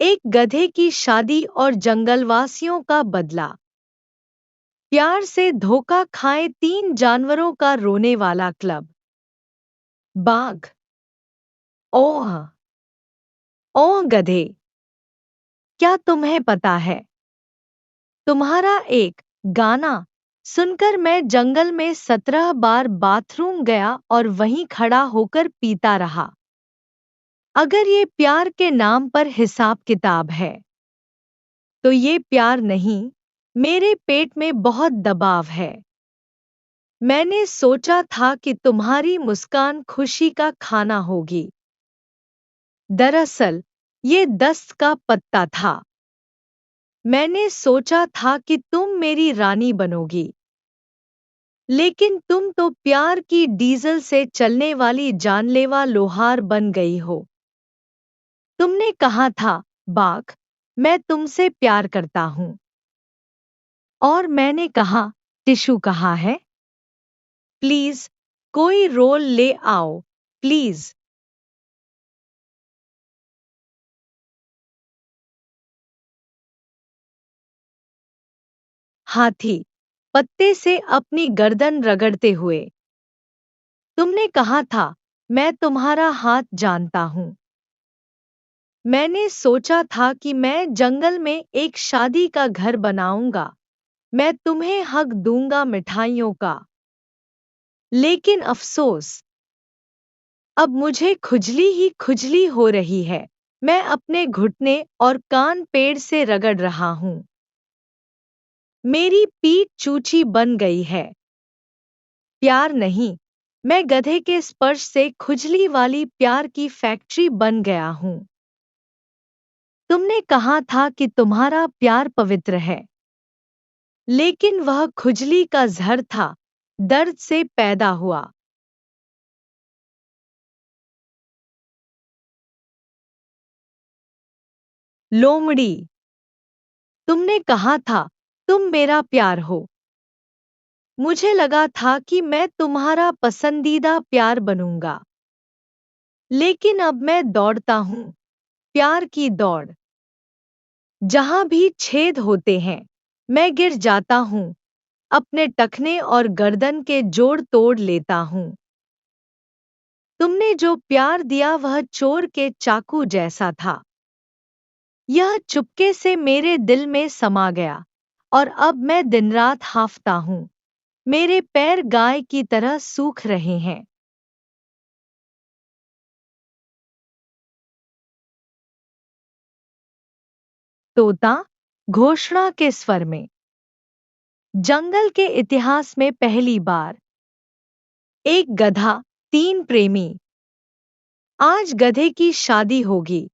एक गधे की शादी और जंगलवासियों का बदला। प्यार से धोखा खाए 3 जानवरों का रोने वाला क्लब। बाघ। ओह। ओह गधे, क्या तुम्हें पता है? तुम्हारा एक गाना सुनकर मैं जंगल में 17 बार बाथरूम गया और वहीं खड़ा होकर पीता रहा। अगर ये प्यार के नाम पर हिसाब किताब है, तो ये प्यार नहीं, मेरे पेट में बहुत दबाव है। मैंने सोचा था कि तुम्हारी मुस्कान खुशी का खाना होगी। दरअसल, ये दस्त का पत्ता था। मैंने सोचा था कि तुम मेरी रानी बनोगी। लेकिन तुम तो प्यार की डीजल से चलने वाली जानलेवा लोहार बन गई हो। तुमने कहा था, बाघ, मैं तुमसे प्यार करता हूँ। और मैंने कहा, टिशू कहाँ है? प्लीज, कोई रोल ले आओ, प्लीज। हाथी, पत्ते से अपनी गर्दन रगड़ते हुए। तुमने कहा था, मैं तुम्हारा हाथ जानता हूँ। मैंने सोचा था कि मैं जंगल में एक शादी का घर बनाऊंगा। मैं तुम्हें हक दूंगा मिठाइयों का। लेकिन अफसोस, अब मुझे खुजली ही खुजली हो रही है। मैं अपने घुटने और कान पेड़ से रगड़ रहा हूँ। मेरी पीठ चूची बन गई है। प्यार नहीं, मैं गधे के स्पर्श से खुजली वाली प्यार की फैक्ट्री बन गया हूँ। तुमने कहा था कि तुम्हारा प्यार पवित्र है। लेकिन वह खुजली का जहर था, दर्द से पैदा हुआ। लोमड़ी, तुमने कहा था, तुम मेरा प्यार हो। मुझे लगा था कि मैं तुम्हारा पसंदीदा प्यार बनूंगा। लेकिन अब मैं दौड़ता हूँ, प्यार की दौड़। जहां भी छेद होते हैं, मैं गिर जाता हूँ, अपने टखने और गर्दन के जोड़ तोड़ लेता हूँ। तुमने जो प्यार दिया वह चोर के चाकू जैसा था। यह चुपके से मेरे दिल में समा गया, और अब मैं दिन-रात हांफता हूँ। मेरे पैर गाय की तरह सूख रहे हैं। तोता, घोषणा के स्वर में। जंगल के इतिहास में पहली बार। एक गधा, 3 प्रेमी। आज गधे की शादी होगी,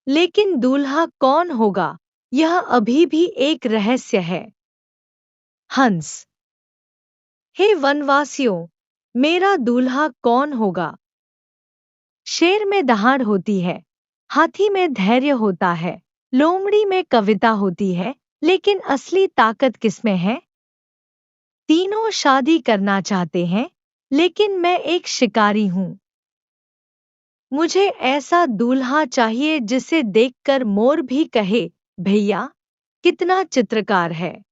लेकिन दूल्हा कौन होगा, यह अभी भी एक रहस्य है। हंस, हे वनवासियों, मेरा दूल्हा कौन होगा? शेर में दहाड़ होती है, हाथी में धैर्य होता है, लोमड़ी में कविता होती है, लेकिन असली ताकत किसमें है? तीनों शादी करना चाहते हैं, लेकिन मैं एक शिकारी हूँ। मुझे ऐसा दूल्हा चाहिए जिसे देखकर मोर भी कहे, भैया, कितना चित्रकार है।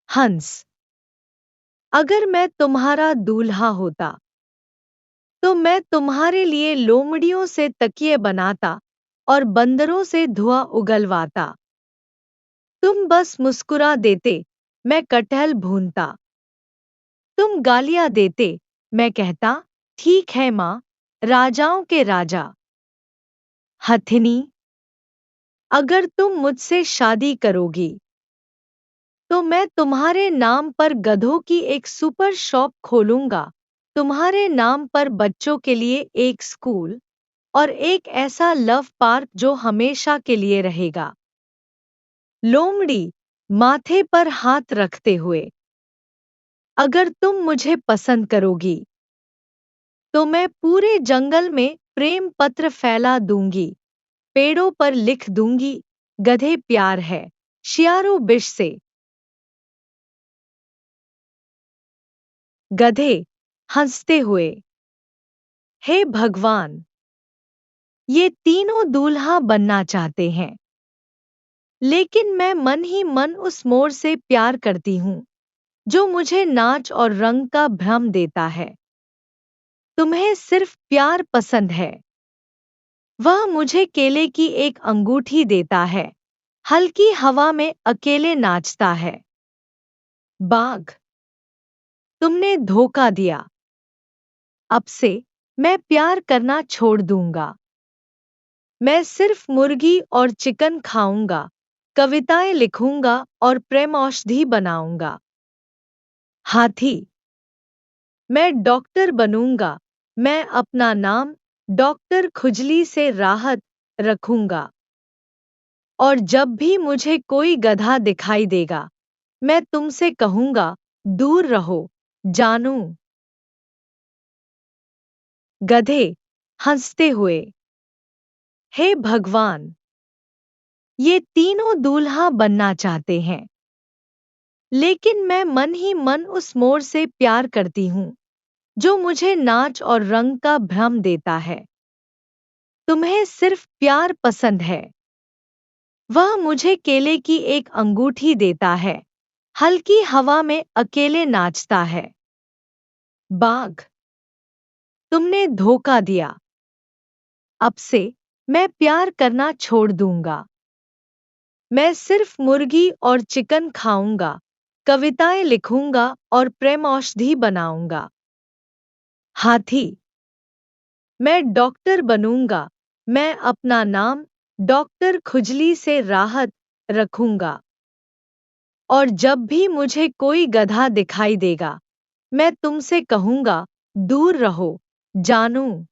हंस, अगर मैं तुम्हारा दूल्हा होता, तो मैं तुम्हारे लिए लोमड़ियों से तकिए बनाता और बंदरों से धुआं उगलवाता। तुम बस मुस्कुरा देते, मैं कटहल भूनता। तुम गालियां देते, मैं कहता, ठीक है माँ, राजाओं के राजा। हथिनी, अगर तुम मुझसे शादी करोगी, तो मैं तुम्हारे नाम पर गधों की एक सुपर शॉप खोलूंगा, तुम्हारे नाम पर बच्चों के लिए एक स्कूल और एक ऐसा लव पार्क जो हमेशा के लिए रहेगा। लोमड़ी, माथे पर हाथ रखते हुए, अगर तुम मुझे पसंद करोगी, तो मैं पूरे जंगल में प्रेम पत्र फैला दूंगी। पेड़ों पर लिख दूंगी, गधे प्यार है, शियारो बिश से। गधे, हंसते हुए, हे भगवान! ये तीनों दूल्हा बनना चाहते हैं, लेकिन मैं मन ही मन उस मोर से प्यार करती हूँ, जो मुझे नाच और रंग का भ्रम देता है। तुम्हें सिर्फ प्यार पसंद है। वह मुझे केले की एक अंगूठी देता है, हल्की हवा में अकेले नाचता है। बाघ, तुमने धोखा दिया। अब से मैं प्यार करना छोड़ दूंगा। मैं सिर्फ मुर्गी और चिकन खाऊंगा, कविताएं लिखूंगा और प्रेम औषधि बनाऊंगा। हाथी, मैं डॉक्टर बनूंगा। मैं अपना नाम डॉक्टर खुजली से राहत रखूंगा। और जब भी मुझे कोई गधा दिखाई देगा, मैं तुमसे कहूंगा, दूर रहो, जानू। गधे, हंसते हुए। हे भगवान! ये तीनों दूल्हा बनना चाहते हैं, लेकिन मैं मन ही मन उस मोर से प्यार करती हूँ, जो मुझे नाच और रंग का भ्रम देता है। तुम्हें सिर्फ प्यार पसंद है। वह मुझे केले की एक अंगूठी देता है, हल्की हवा में अकेले नाचता है। बाघ, तुमने धोखा दिया। अब से मैं प्यार करना छोड़ दूंगा। मैं सिर्फ मुर्गी और चिकन खाऊंगा, कविताएं लिखूंगा और प्रेम औषधि बनाऊंगा। हाथी, मैं डॉक्टर बनूंगा। मैं अपना नाम डॉक्टर खुजली से राहत रखूंगा। और जब भी मुझे कोई गधा दिखाई देगा, मैं तुमसे कहूंगा, दूर रहो, जानू।